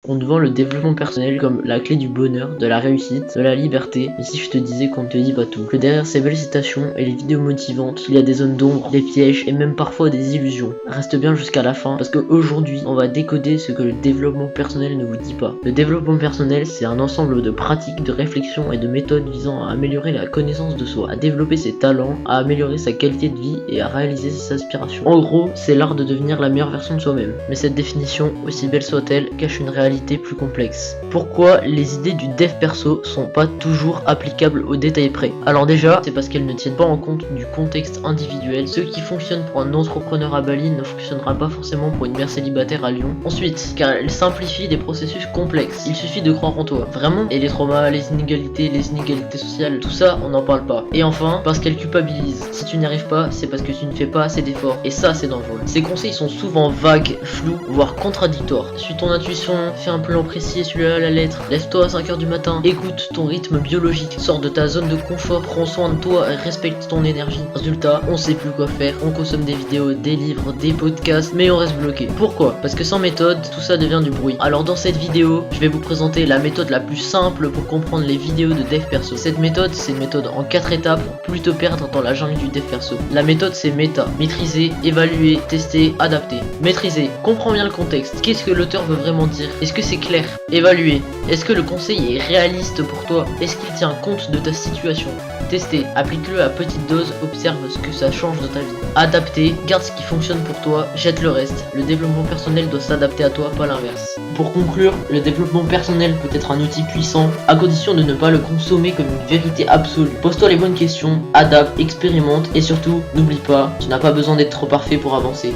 On te vend le développement personnel comme la clé du bonheur, de la réussite, de la liberté, mais si je te disais qu'on ne te dit pas tout, que derrière ces belles citations et les vidéos motivantes, il y a des zones d'ombre, des pièges et même parfois des illusions. Reste bien jusqu'à la fin parce qu'aujourd'hui, on va décoder ce que le développement personnel ne vous dit pas. Le développement personnel, c'est un ensemble de pratiques, de réflexions et de méthodes visant à améliorer la connaissance de soi, à développer ses talents, à améliorer sa qualité de vie et à réaliser ses aspirations. En gros, c'est l'art de devenir la meilleure version de soi-même. Mais cette définition, aussi belle soit-elle, cache une réalité plus complexe. Pourquoi les idées du dev perso sont pas toujours applicables au détail près? Alors déjà, c'est parce qu'elles ne tiennent pas en compte du contexte individuel. Ce qui fonctionne pour un entrepreneur à Bali ne fonctionnera pas forcément pour une mère célibataire à Lyon. Ensuite, car elles simplifient des processus complexes. Il suffit de croire en toi. Vraiment. Et les traumas, les inégalités sociales, tout ça, on n'en parle pas. Et enfin, parce qu'elles culpabilisent. Si tu n'y arrives pas, c'est parce que tu ne fais pas assez d'efforts. Et ça, c'est dangereux. Ces conseils sont souvent vagues, flous, voire contradictoires. Suis ton intuition, fais un plan précis et celui-là à la lettre. Lève-toi à 5h du matin. Écoute ton rythme biologique. Sors de ta zone de confort. Prends soin de toi et respecte ton énergie. Résultat, on sait plus quoi faire. On consomme des vidéos, des livres, des podcasts, mais on reste bloqué. Pourquoi? Parce que sans méthode, tout ça devient du bruit. Alors dans cette vidéo, je vais vous présenter la méthode la plus simple pour comprendre les vidéos de dev perso. Cette méthode, c'est une méthode en 4 étapes pour plus te perdre dans la jungle du dev perso. La méthode, c'est méta. Maîtriser, évaluer, tester, adapter. Maîtriser. Comprends bien le contexte. Qu'est-ce que l'auteur veut vraiment dire? Est-ce que c'est clair? Évaluer. Est-ce que le conseil est réaliste pour toi? Est-ce qu'il tient compte de ta situation? Tester. Applique-le à petite dose. Observe ce que ça change dans ta vie. Adapter. Garde ce qui fonctionne pour toi. Jette le reste. Le développement personnel doit s'adapter à toi, pas l'inverse. Pour conclure, le développement personnel peut être un outil puissant à condition de ne pas le consommer comme une vérité absolue. Pose-toi les bonnes questions, adapte, expérimente et surtout, n'oublie pas, tu n'as pas besoin d'être trop parfait pour avancer.